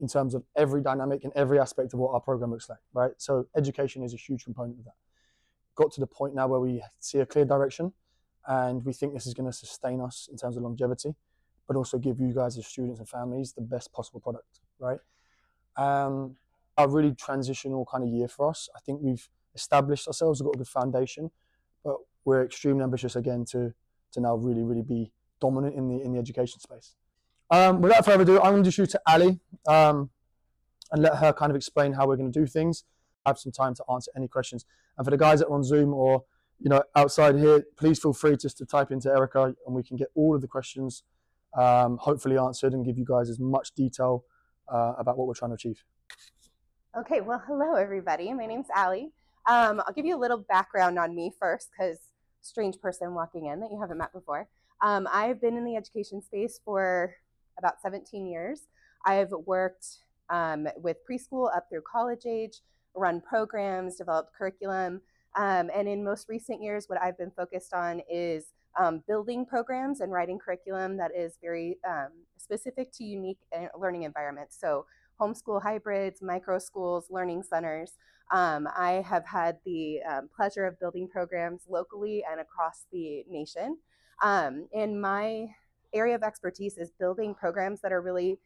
in terms of every dynamic and every aspect of what our program looks like, right? So education is a huge component of that. Got to the point now where we see a clear direction, and we think this is going to sustain us in terms of longevity, but also give you guys as students and families the best possible product, right? A really transitional kind of year for us. I think we've established ourselves, we've got a good foundation, but we're extremely ambitious again to now really be dominant in the education space. Without further ado, I'm going to shoot to Ali and let her kind of explain how we're going to do things. Have some time to answer any questions. And for the guys that are on Zoom or outside here, please feel free just to type into Erica, and we can get all of the questions hopefully answered and give you guys as much detail about what we're trying to achieve. Okay, well, hello everybody. My name's Ali. I'll give you a little background on me first, because strange person walking in that you haven't met before. I've been in the education space for about 17 years. I've worked with preschool up through college age, run programs, developed curriculum, and in most recent years, what I've been focused on is building programs and writing curriculum that is very specific to unique learning environments. So homeschool hybrids, micro schools, learning centers. I have had the pleasure of building programs locally and across the nation. And my area of expertise is building programs that are really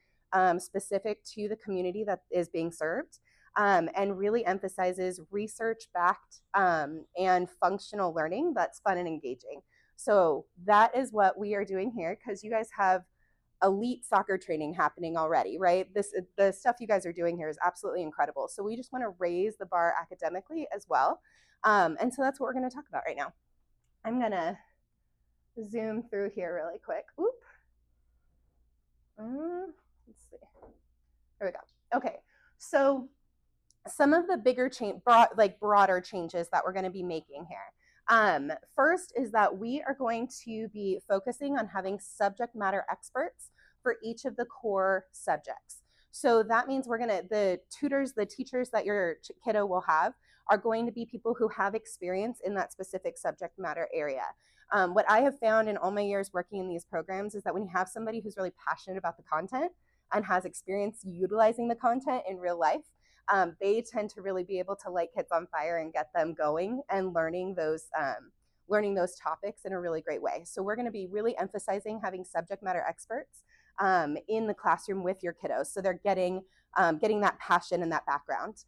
specific to the community that is being served, and really emphasizes research-backed and functional learning that's fun and engaging. So that is what we are doing here, because you guys have elite soccer training happening already, right? The stuff you guys are doing here is absolutely incredible. So we just want to raise the bar academically as well. And so that's what we're going to talk about right now. I'm going to zoom through here really quick. Oop. Let's see. There we go. Okay. So some of the bigger broader changes that we're going to be making here. First is that we are going to be focusing on having subject matter experts for each of the core subjects. So that means the tutors, the teachers that your kiddo will have are going to be people who have experience in that specific subject matter area. What I have found in all my years working in these programs is that when you have somebody who's really passionate about the content and has experience utilizing the content in real life, they tend to really be able to light kids on fire and get them going and learning those topics in a really great way. So we're going to be really emphasizing having subject matter experts in the classroom with your kiddos, so they're getting that passion and that background.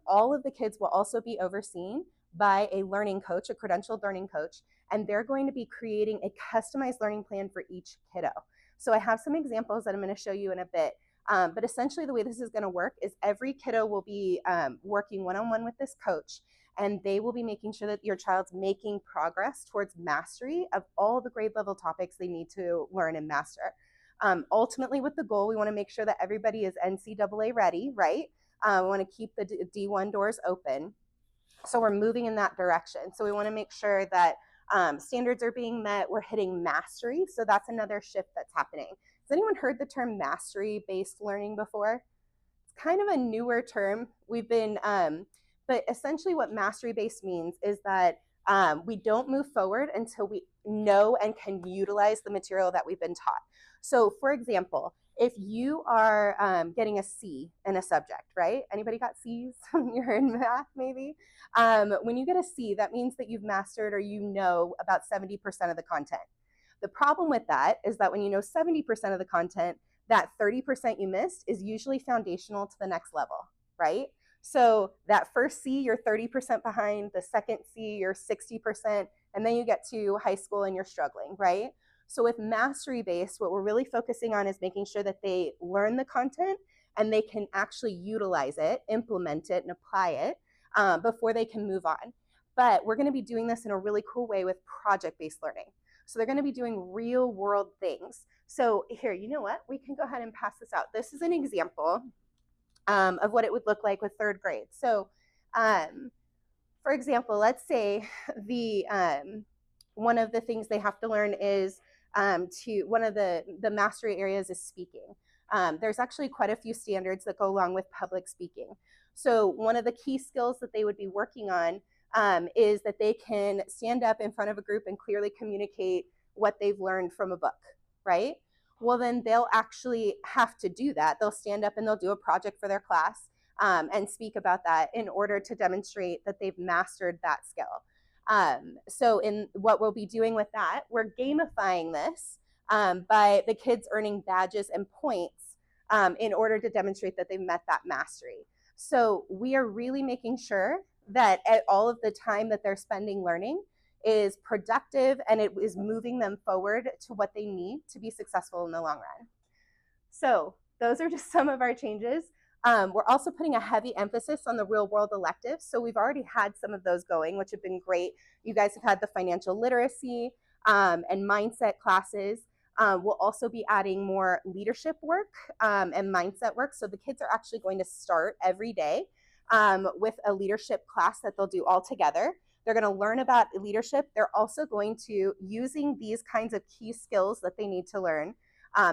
All of the kids will also be overseen by a learning coach, a credentialed learning coach, and they're going to be creating a customized learning plan for each kiddo. So I have some examples that I'm going to show you in a bit. But essentially the way this is going to work is every kiddo will be working one-on-one with this coach, and they will be making sure that your child's making progress towards mastery of all the grade level topics they need to learn and master. Ultimately, with the goal, we want to make sure that everybody is NCAA ready, right? We want to keep the D1 doors open. So we're moving in that direction. So we want to make sure that standards are being met, we're hitting mastery. So that's another shift that's happening. Has anyone heard the term mastery-based learning before? It's kind of a newer term. But essentially what mastery-based means is that we don't move forward until we know and can utilize the material that we've been taught. So for example, if you are getting a C in a subject, right? Anybody got C's? You're in math, maybe? When you get a C, that means that you've mastered or you know about 70% of the content. The problem with that is that when you know 70% of the content, that 30% you missed is usually foundational to the next level, right? So that first C, you're 30% behind, the second C, you're 60%, and then you get to high school and you're struggling, right? So with mastery-based, what we're really focusing on is making sure that they learn the content and they can actually utilize it, implement it, and apply it before they can move on. But we're going to be doing this in a really cool way with project-based learning. So they're going to be doing real world things. So here, you know what? We can go ahead and pass this out. This is an example of what it would look like with third grade. So for example, let's say one of the things they have to learn is one of the mastery areas is speaking. There's actually quite a few standards that go along with public speaking. So one of the key skills that they would be working on is that they can stand up in front of a group and clearly communicate what they've learned from a book, right? well, then they'll actually have to do that. They'll stand up and they'll do a project for their class and speak about that in order to demonstrate that they've mastered that skill. So in what we'll be doing with that, we're gamifying this by the kids earning badges and points in order to demonstrate that they've met that mastery. So we are really making sure that at all of the time that they're spending learning is productive and it is moving them forward to what they need to be successful in the long run. So those are just some of our changes. We're also putting a heavy emphasis on the real world electives. So we've already had some of those going, which have been great. You guys have had the financial literacy and mindset classes. We'll also be adding more leadership work and mindset work. So the kids are actually going to start every day with a leadership class that they'll do all together. They're going to learn about leadership. They're also going to, using these kinds of key skills that they need to learn,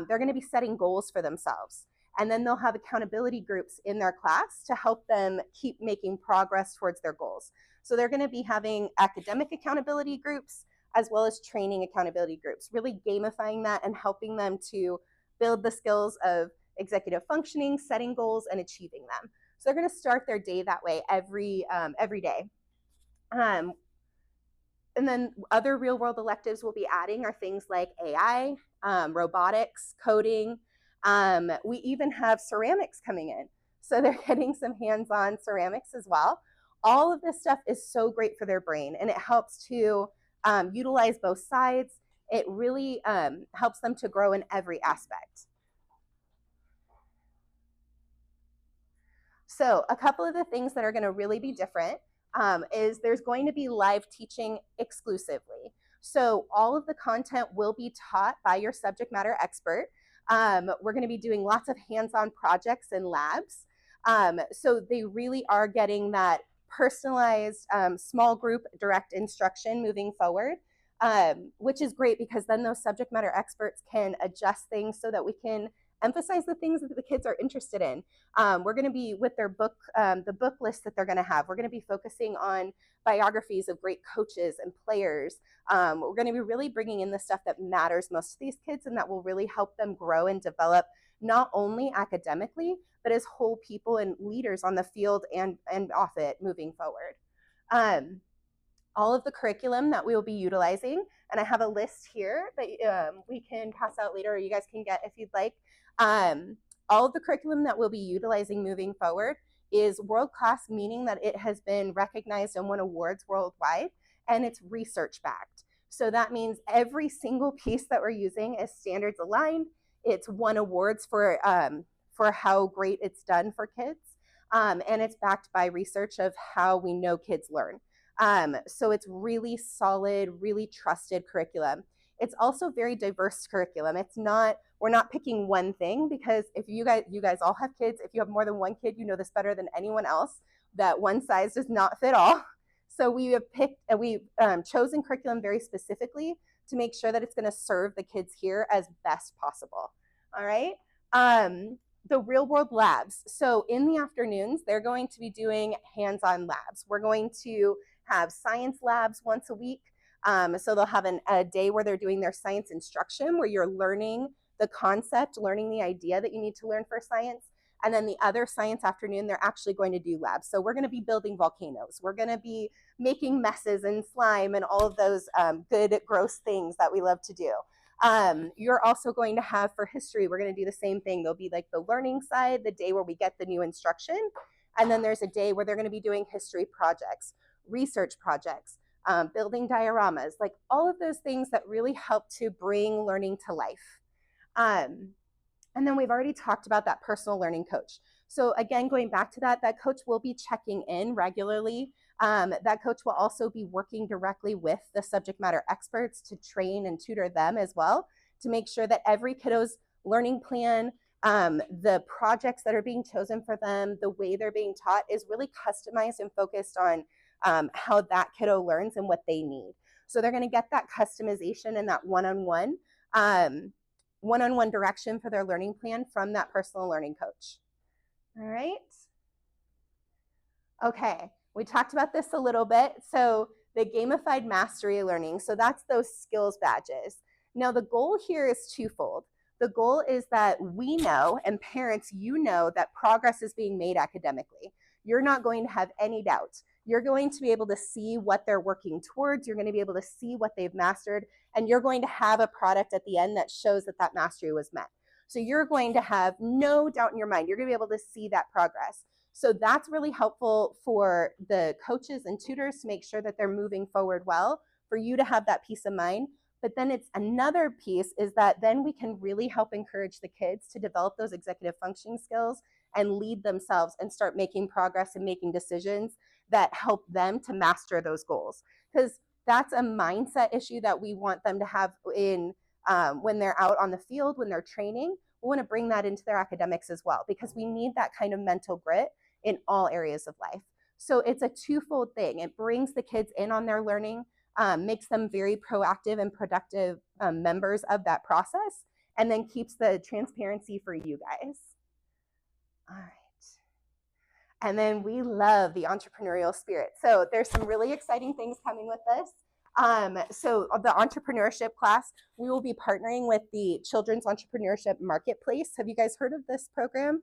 they're going to be setting goals for themselves. And then they'll have accountability groups in their class to help them keep making progress towards their goals. So they're going to be having academic accountability groups as well as training accountability groups, really gamifying that and helping them to build the skills of executive functioning, setting goals, and achieving them. So they're going to start their day that way every day. And then other real world electives we'll be adding are things like AI, robotics, coding. We even have ceramics coming in. So they're getting some hands-on ceramics as well. All of this stuff is so great for their brain and it helps to utilize both sides. It really helps them to grow in every aspect. So a couple of the things that are going to really be different is there's going to be live teaching exclusively. So all of the content will be taught by your subject matter expert. We're going to be doing lots of hands-on projects and labs. So they really are getting that personalized small group direct instruction moving forward, which is great because then those subject matter experts can adjust things so that we can emphasize the things that the kids are interested in. We're going to be with their book, the book list that they're going to have. We're going to be focusing on biographies of great coaches and players. We're going to be really bringing in the stuff that matters most to these kids and that will really help them grow and develop not only academically, but as whole people and leaders on the field and off it moving forward. All of the curriculum that we will be utilizing, and I have a list here that we can pass out later or you guys can get if you'd like. All of the curriculum that we'll be utilizing moving forward is world-class, meaning that it has been recognized and won awards worldwide, and it's research-backed. So that means every single piece that we're using is standards aligned. It's won awards for how great it's done for kids, and it's backed by research of how we know kids learn. So it's really solid, really trusted curriculum. It's also very diverse curriculum. It's not, we're not picking one thing because if you guys all have kids, if you have more than one kid, you know this better than anyone else, that one size does not fit all. So we have we've chosen curriculum very specifically to make sure that it's going to serve the kids here as best possible. All right. The real world labs. So in the afternoons, they're going to be doing hands-on labs. We're going to have science labs once a week. So they'll have a day where they're doing their science instruction, where you're learning the concept, learning the idea that you need to learn for science. And then the other science afternoon, they're actually going to do labs. So we're going to be building volcanoes. We're going to be making messes and slime and all of those good, gross things that we love to do. You're also going to have for history, we're going to do the same thing. There'll be like the learning side, the day where we get the new instruction. And then there's a day where they're going to be doing history projects, research projects, building dioramas, like all of those things that really help to bring learning to life. And then we've already talked about that personal learning coach. So again, going back to that coach will be checking in regularly. That coach will also be working directly with the subject matter experts to train and tutor them as well, to make sure that every kiddo's learning plan, the projects that are being chosen for them, the way they're being taught is really customized and focused on how that kiddo learns and what they need. So they're going to get that customization and that one-on-one direction for their learning plan from that personal learning coach. All right. Okay, we talked about this a little bit. So the gamified mastery learning, so that's those skills badges. Now the goal here is twofold. The goal is that we know, and parents, you know, that progress is being made academically. You're not going to have any doubt. You're going to be able to see what they're working towards. You're going to be able to see what they've mastered, and you're going to have a product at the end that shows that that mastery was met. So you're going to have no doubt in your mind. You're going to be able to see that progress. So that's really helpful for the coaches and tutors to make sure that they're moving forward well, for you to have that peace of mind. But then it's another piece is that then we can really help encourage the kids to develop those executive functioning skills and lead themselves and start making progress and making decisions that help them to master those goals. Because that's a mindset issue that we want them to have in when they're out on the field, when they're training. We want to bring that into their academics as well, because we need that kind of mental grit in all areas of life. So it's a twofold thing. It brings the kids in on their learning, makes them very proactive and productive members of that process, and then keeps the transparency for you guys. All right. And then we love the entrepreneurial spirit. So there's some really exciting things coming with this. So the entrepreneurship class, we will be partnering with the Children's Entrepreneurship Marketplace. Have you guys heard of this program?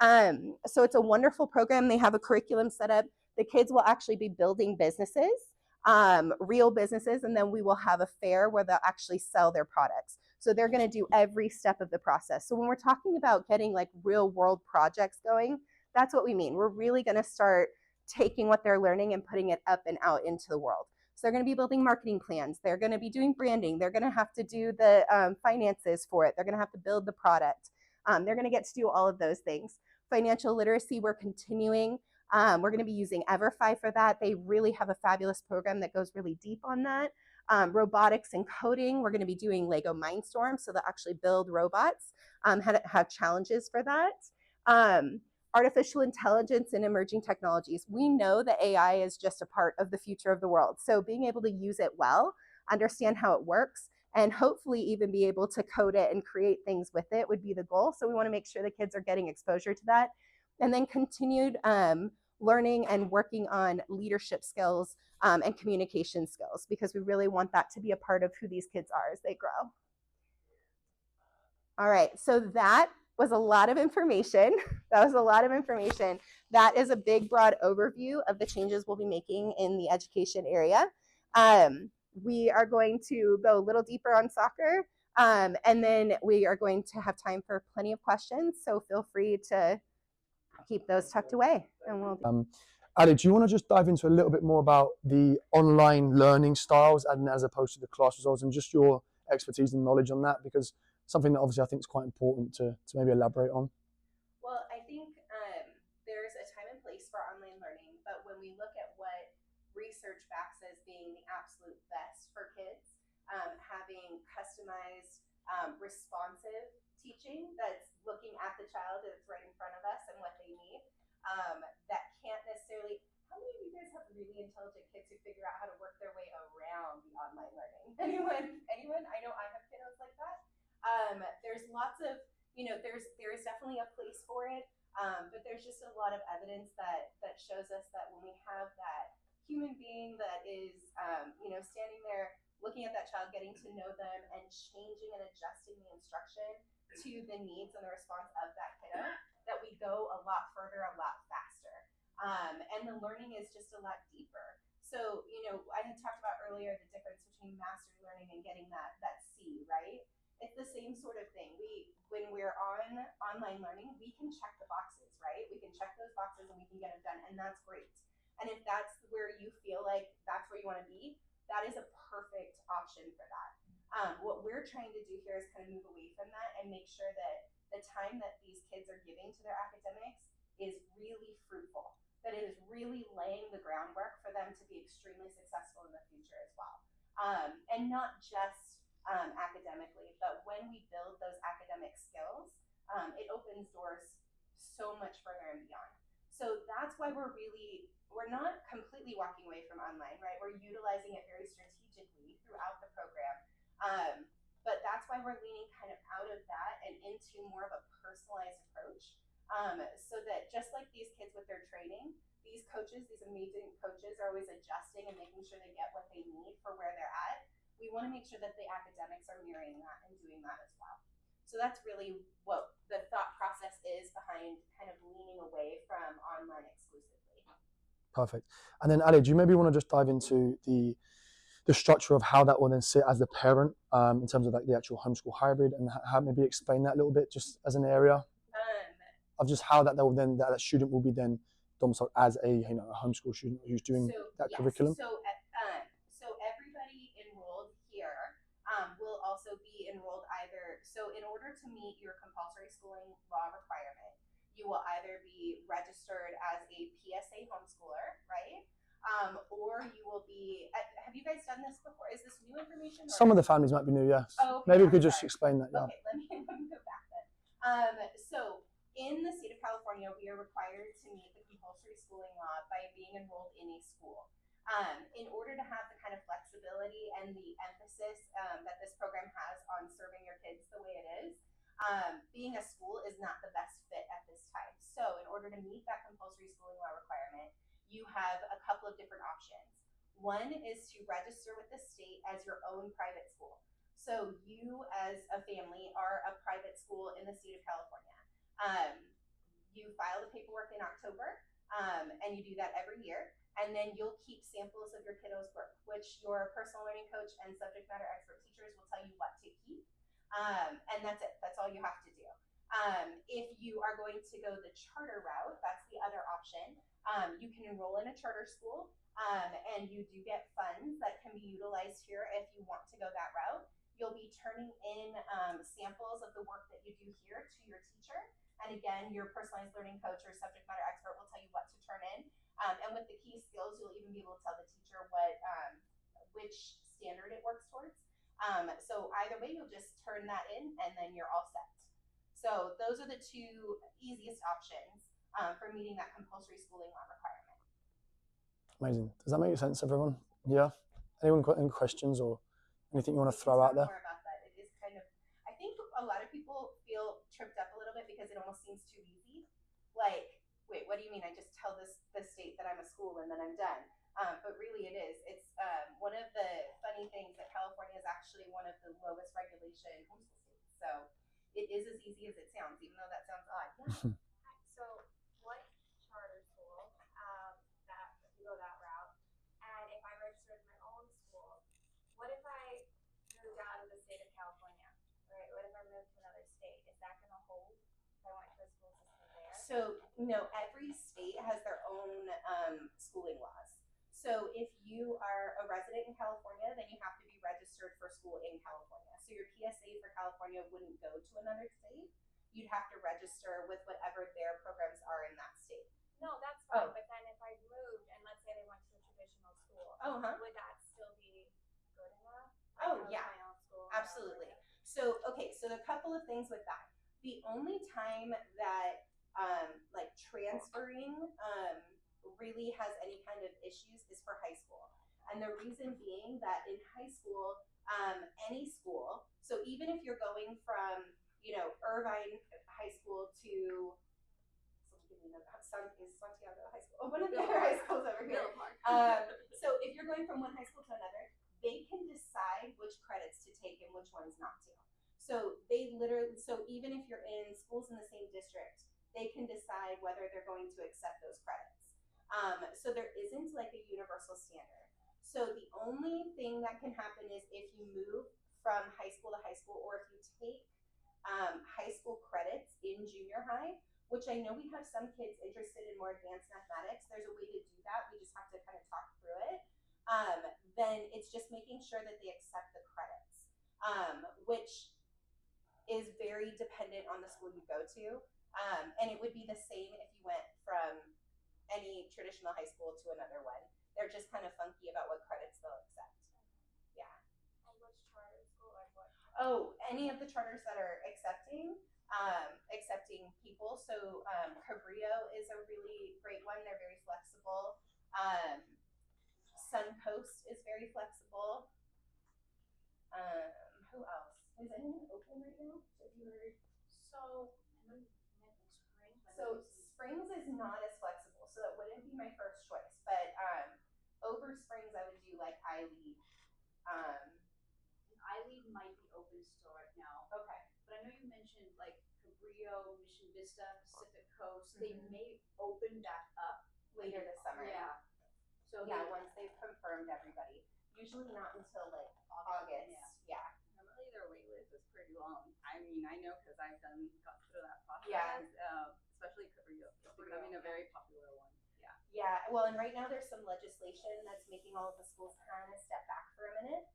So it's a wonderful program. They have a curriculum set up. The kids will actually be building businesses, real businesses, and then we will have a fair where they'll actually sell their products. So they're going to do every step of the process. So when we're talking about getting like real world projects going, that's what we mean. We're really going to start taking what they're learning and putting it up and out into the world. So they're going to be building marketing plans. They're going to be doing branding. They're going to have to do the finances for it. They're going to have to build the product. They're going to get to do all of those things. Financial literacy, we're continuing. We're going to be using EverFi for that. They really have a fabulous program that goes really deep on that. Robotics and coding, we're going to be doing Lego Mindstorm, so they'll actually build robots, have challenges for that. Artificial intelligence and emerging technologies. We know that AI is just a part of the future of the world. So being able to use it well, understand how it works, and hopefully even be able to code it and create things with it would be the goal. So we want to make sure the kids are getting exposure to that. And then continued learning and working on leadership skills and communication skills, because we really want that to be a part of who these kids are as they grow. All right, so that was a lot of information. That is a big, broad overview of the changes we'll be making in the education area. We are going to go a little deeper on soccer, and then we are going to have time for plenty of questions. So feel free to keep those tucked away. And we'll Ali, do you want to just dive into a little bit more about the online learning styles and as opposed to the class results, and just your expertise and knowledge on that? Because something that obviously I think is quite important to maybe elaborate on. Well, I think there's a time and place for online learning, but when we look at what research backs as being the absolute best for kids, having customized, responsive teaching that's looking at the child that's right in front of us and what they need, that can't necessarily. How many of you guys have really intelligent kids who figure out how to work their way around the online learning? Anyone? I know I have kiddos like that. There's lots of, there is definitely a place for it, but there's just a lot of evidence that shows us that when we have that human being that is, standing there looking at that child, getting to know them, and changing and adjusting the instruction to the needs and the response of that kiddo, that we go a lot further, a lot faster. And the learning is just a lot deeper. So, I had talked about earlier the difference between mastery learning and getting that C, right? It's the same sort of thing. When we're on online learning, we can check the boxes, right? We can check those boxes and we can get it done, and that's great. And if that's where you feel like that's where you want to be, that is a perfect option for that. What we're trying to do here is kind of move away from that and make sure that the time that these kids are giving to their academics is really fruitful, that it is really laying the groundwork for them to be extremely successful in the future as well. And not just academically, but when we build those academic skills, it opens doors so much further and beyond. So that's why we're not completely walking away from online, right? We're utilizing it very strategically throughout the program. But that's why we're leaning kind of out of that and into more of a personalized approach. So that just like these kids with their training, these coaches, these amazing coaches, are always adjusting and making sure they get what they need for where they're at. We want to make sure that the academics are mirroring that and doing that as well. So that's really what the thought process is behind kind of leaning away from online exclusively. Perfect. And then Ali, do you maybe want to just dive into the structure of how that will then sit as the parent in terms of like the actual homeschool hybrid, and how maybe explain that a little bit just as an area of just how that that student will be then domiciled as a a homeschool student who's doing that curriculum. So everybody enrolled here will also be enrolled either. So in order to meet your compulsory schooling law requirement, you will either be registered as a PSA homeschooler, right? Or you will be. Have you guys done this before? Is this new information? Some of the families might be new, yes. Oh, okay, maybe we could just explain that. Yeah. Okay, let me go back then. So in the state of California, we are required to meet the compulsory schooling law by being enrolled in a school. In order to have the kind of flexibility and the emphasis that this program has on serving your kids the way it is, being a school is not the best fit at this time. So in order to meet that compulsory schooling law requirement, you have a couple of different options. One is to register with the state as your own private school. So you as a family are a private school in the state of California. You file the paperwork in October, and you do that every year. And then you'll keep samples of your kiddo's work, which your personal learning coach and subject matter expert teachers will tell you what to keep. And that's it. That's all you have to do. If you are going to go the charter route, that's the other option. You can enroll in a charter school, and you do get funds that can be utilized here if you want to go that route. You'll be turning in samples of the work that you do here to your teacher. And again, your personalized learning coach or subject matter expert will tell you what to turn in. And with the key skills, you'll even be able to tell the teacher which standard it works towards. So either way, you'll just turn that in and then you're all set. So those are the two easiest options for meeting that compulsory schooling law requirement. Amazing. Does that make sense, everyone? Yeah? Anyone got any questions or anything you want to throw out there? More about that. It is kind of, I think a lot of people feel tripped up a little bit because it almost seems too easy. Like, wait, what do you mean? I just tell the state that I'm a school and then I'm done. But really it is. It's one of the funny things that California is actually one of the lowest regulation homeschool states. So it is as easy as it sounds, even though that sounds odd. Yeah. So what charter school that if you go that route, and if I registered my own school, what if I moved out of the state of California, right? What if I moved to another state? Is that going to hold if I went to a school system there? So no, every state has their own schooling laws. So if you are a resident in California, then you have to be registered for school in California. So your PSA for California wouldn't go to another state. You'd have to register with whatever their programs are in that state. No, that's fine. But then if I moved and let's say they went to a traditional school, would that still be good enough? Yeah, my own school, absolutely. So so a couple of things with that. The only time that like transferring really has any kind of issues is for high school. And the reason being that in high school, any school, so even if you're going from, Irvine High School to Santiago High School, one of the other high schools over here. So if you're going from one high school to another, they can decide which credits to take and which ones not to. So even if you're in schools in the same district, they can decide whether they're going to accept those credits. So there isn't like a universal standard. So the only thing that can happen is if you move from high school to high school, or if you take high school credits in junior high, which I know we have some kids interested in more advanced mathematics. There's a way to do that. We just have to kind of talk through it. Then it's just making sure that they accept the credits, which is very dependent on the school you go to. And it would be the same if you went from any traditional high school to another one. They're just kind of funky about what credits they'll accept. Yeah. And which charter school, like what? Oh, any of the charters that are accepting people. So Cabrillo is a really great one. They're very flexible. Suncoast is very flexible. Who else? Is anyone open right now? Have you heard? So Springs. So Springs is not as flexible, so that wouldn't be my first choice. But over Springs, I would do like iLead. iLead might be open still right now. Okay. But I know you mentioned Cabrillo, Mission Vista, Pacific Coast, they may open back up. Later this summer. Yeah. So Yeah, they, once they've confirmed everybody. Usually not until like August. Yeah. Normally their wait list is pretty long. I mean, I know because I've gone through that process. Yeah. Especially Cabrillo. It's becoming a very popular one. Yeah. Yeah, well, and right now there's some legislation that's making all of the schools kind of step back for a minute.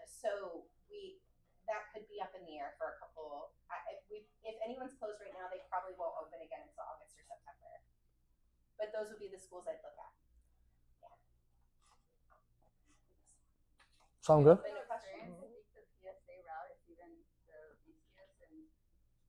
So that could be up in the air for a couple. If anyone's closed right now, they probably won't open again until August or September. But those would be the schools I'd look at. Sound good? Any questions? I think the PSA route is even the easiest and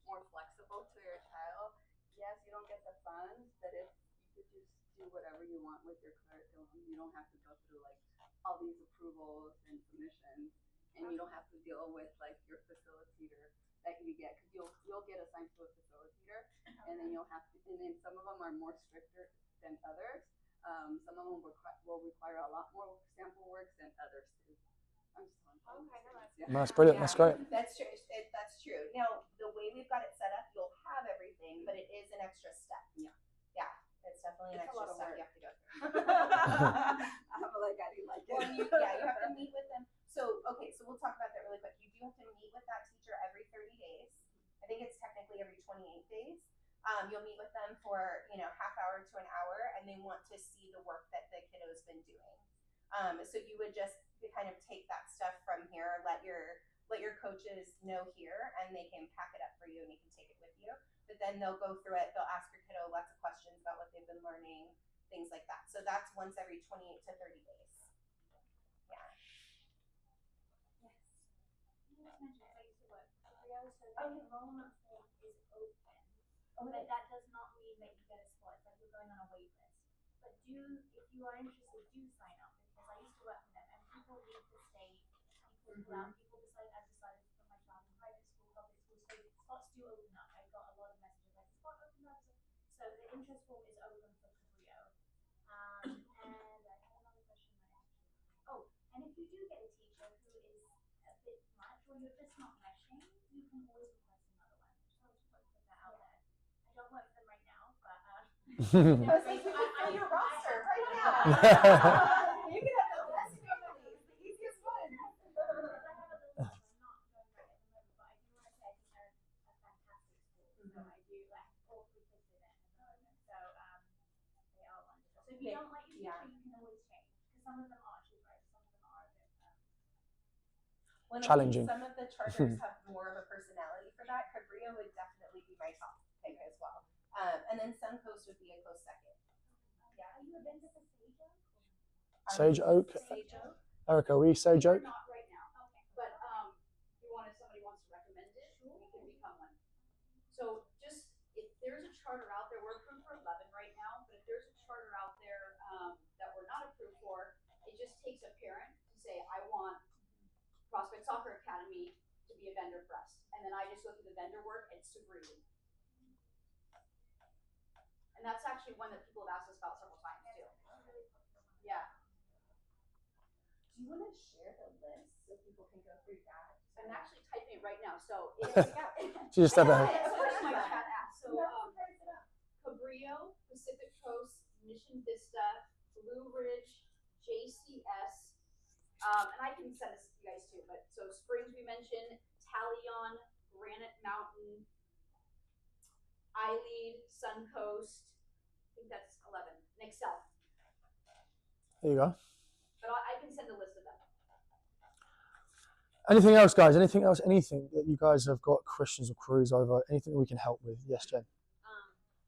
more flexible to your child. Yes, you don't get the funds, but if you could just do whatever you want with your curriculum, you don't have to go through like all these approvals and submissions, and you don't have to deal with like your facilitator that you get, because you'll get assigned to a facilitator, and then you'll have to, and then some of them are more stricter than others. Some of them will require a lot more sample works than others do. I'm just telling you. Okay, no, that's No, that's brilliant. That's great. That's true. That's true. Now, the way we've got it set up, you'll have everything, but it is an extra step. Yeah. Yeah, it's definitely an It's a extra lot of step work. you have to go through. I'm like, I didn't like it. Well, you have to meet with them. So, okay, so we'll talk about that really quick. You do have to meet with that teacher every 30 days. I think it's technically every 28 days. You'll meet with them for, half hour to an hour, and they want to see the work that the kiddo's been doing. So you would just kind of take that stuff from here, let your coaches know here, and they can pack it up for you, and you can take it with you. But then they'll go through it. They'll ask your kiddo lots of questions about what they've been learning, things like that. So that's once every 28 to 30 days. Yeah. Yes. You just mentioned I used to work for Cabrillo, so the enrollment form is open. But that does not mean that you get a spot. It's like you're going on a wait list. But if you are interested, do sign up, because I used to work for them, and people leave the state, people pull out, people decide, I've decided to put my child in private school, public school, so spots do open up. I got a lot of messages like, spot opened up. So the interest form is open for Cabrillo. And I had another question and if you do get a teacher who is a bit much, or you're just not meshing, you can always request another one. So I'll just put that out there. I don't work for them right now, but I was like, you can fill your roster right now. You can have the best families, the easiest one. I have a little one, so I'm not going right at the moment, but I do want to say I think they're a fantastic school. So I do like all 3 kids in it at the moment. So they are wonderful. So if you don't like your teacher, you can always change, because some of them are too right, some of them are a bit When I think Challenging. some of the charters have more of a personality for that. Cabrillo would definitely be my top pick as well. And then Suncoast would be a close second. Yeah. Are you a vendor for Sage Sage Oak? Oak. Sage Oak. Erica, are we Sage Oak? Not right now. Okay. But if somebody wants to recommend it, we can become one. So just if there's a charter out there, we're approved for 11 right now, but if there's a charter out there that we're not approved for, it just takes a parent to say, I want Prospect Soccer Academy to be a vendor for us. And then I just go through the vendor work and super easy. And that's actually one that people have asked us about several times too. Yeah. Do you want to share the list so people can go through that? I'm actually typing it right now. So it's She just stepped Yeah, ahead. it's what my chat asked. So Price it up. Cabrillo, Pacific Coast, Mission Vista, Blue Ridge, JCS, and I can send this to you guys too, but so Springs we mentioned, Talion, Granite Mountain, iLead, Suncoast, I think that's 11, and Excel. There you go. But I can send a list of them. Anything else, guys? Anything else? Anything that you guys have got questions or queries over? Anything that we can help with? Yes, Jen.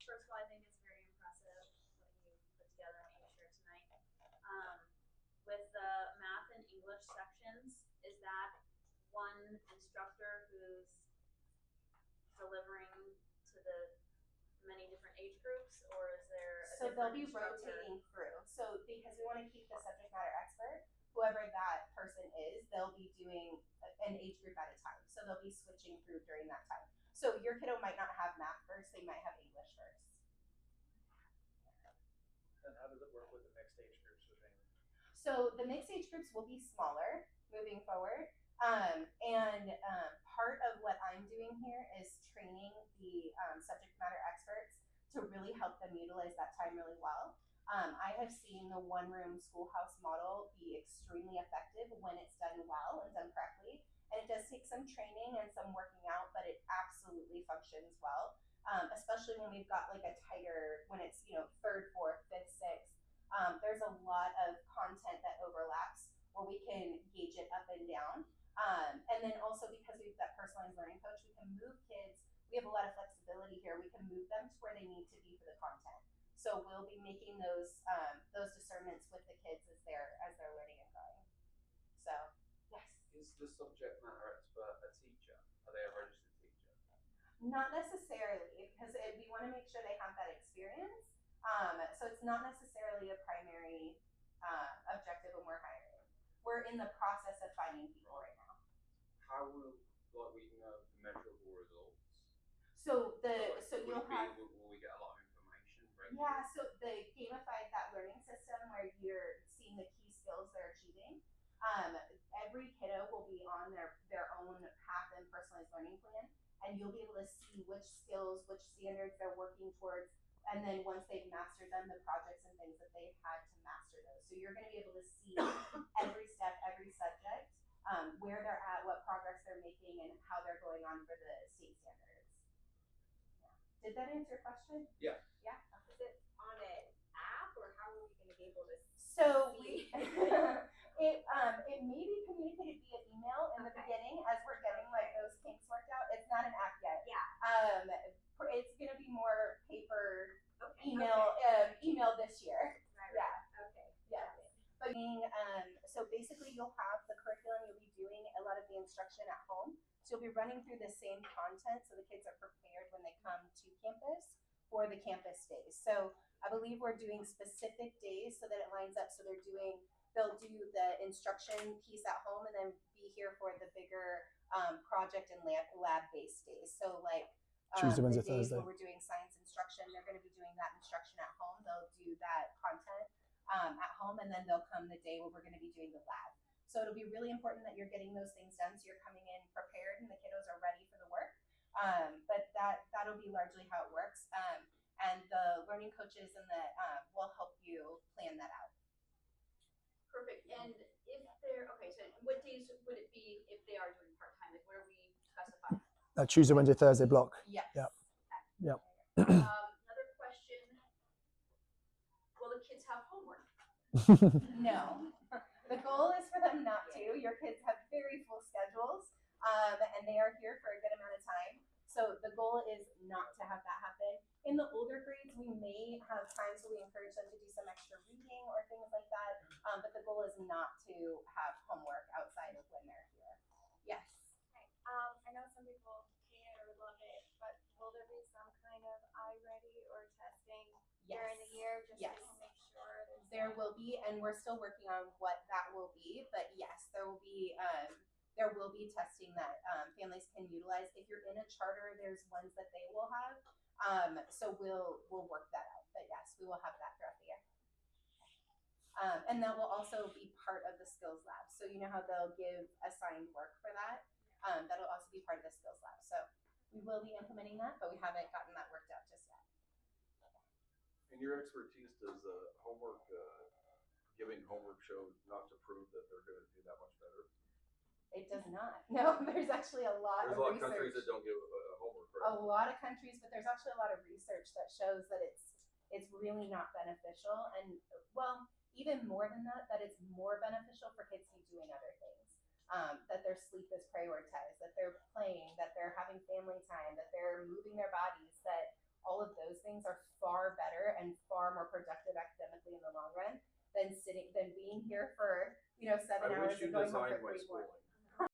First of all, I think it's very impressive what you put together and made sure tonight. With the math and English sections, is that one instructor who's delivering to the many different age groups, or is there a So they'll different be instructor? rotating through. So because we want to keep the subject matter expert, whoever that person is, they'll be doing an age group at a time. So they'll be switching through during that time. So your kiddo might not have math first, they might have English first. And how does it work with the mixed age groups with Amy? So the mixed age groups will be smaller moving forward. And part of what I'm doing here is training the subject matter experts to really help them utilize that time really well. I have seen the one-room schoolhouse model be extremely effective when it's done well and done correctly. And it does take some training and some working out, but it absolutely functions well. Especially when we've got like a tighter, when it's, third, fourth, fifth, sixth. There's a lot of content that overlaps where we can gauge it up and down. And then also because we've got personalized learning coach, we can move kids. We have a lot of flexibility here. We can move them to where they need to be for the content. So we'll be making those discernments with the kids as they're learning and growing. So yes. Is the subject matter expert a teacher? Are they a registered teacher? Not necessarily, because we want to make sure they have that experience. So it's not necessarily a primary objective when we're hiring. We're in the process of finding people right now. How will we know the measurable results? So will we get a lot of information? Regularly? Yeah, so the gamified that learning system where you're seeing the key skills they're achieving. Every kiddo will be on their own path and personalized learning plan, and you'll be able to see which skills, which standards they're working towards, and then once they've mastered them, the projects and things that they've had to master those. So you're going to be able to see every step, every subject, where they're at, what progress they're making, and how they're going on for the state standards. Yeah. Did that answer your question? Yeah. Yeah. Is it on an app, or how are we going to be able to So see? it may be communicated via email in the beginning as we're getting like those kinks worked out. It's not an app yet. Yeah. It's gonna be more paper, Okay. email this year. Right. Yeah. Okay. Yeah. But so basically you'll have the curriculum, you'll be doing a lot of the instruction at home. So you'll be running through the same content so the kids are prepared when they come to campus for the campus days. So I believe we're doing specific days so that it lines up. So they'll do the instruction piece at home and then be here for the bigger project and lab-based days. So like Tuesday, Wednesday, the days Thursday. where we're doing science instruction, they're going to be doing that instruction at home. They'll do that content at home, and then they'll come the day where we're going to be doing the lab. So it'll be really important that you're getting those things done so you're coming in prepared and the kiddos are ready for the work. But that'll be largely how it works. And the learning coaches and will help you plan that out. Perfect. And if they're, so what days would it be if they are doing part-time? Like where we specify? Tuesday, Wednesday, Thursday block. Yes. Yep. Yep. Another question. Will the kids have homework? No. The goal is for them not to. Your kids have very full schedules, and they are here for a good amount of time. So the goal is not to have that happen. In the older grades, we may have times where we encourage them to do some extra reading or things like that, but the goal is not to have homework outside of when they're here. Yes. Okay. I know some people can't or would love it, but will there be some kind of iReady or testing during the year just Yes. to make sure there's There will be, and we're still working on what that will be, but yes, there will be testing that families can utilize. If you're in a charter, there's ones that they will have. So we'll work that out. But yes, we will have that throughout the year. And that will also be part of the skills lab. So you know how they'll give assigned work for that? That'll also be part of the skills lab. So we will be implementing that, but we haven't gotten that worked out just yet. In your expertise, does giving homework show not to prove that they're going to do that much better? It does not. No, there's actually a lot There's of a lot research. of countries that don't give homework, A right? lot of countries, but there's actually a lot of research that shows that it's really not beneficial, and well, even more than that, that it's more beneficial for kids to be doing other things. That their sleep is prioritized, that they're playing, that they're having family time, that they're moving their bodies, that all of those things are far better and far more productive academically in the long run than being here for 7 I hours wish you and going home designed for my 3 more. schooling.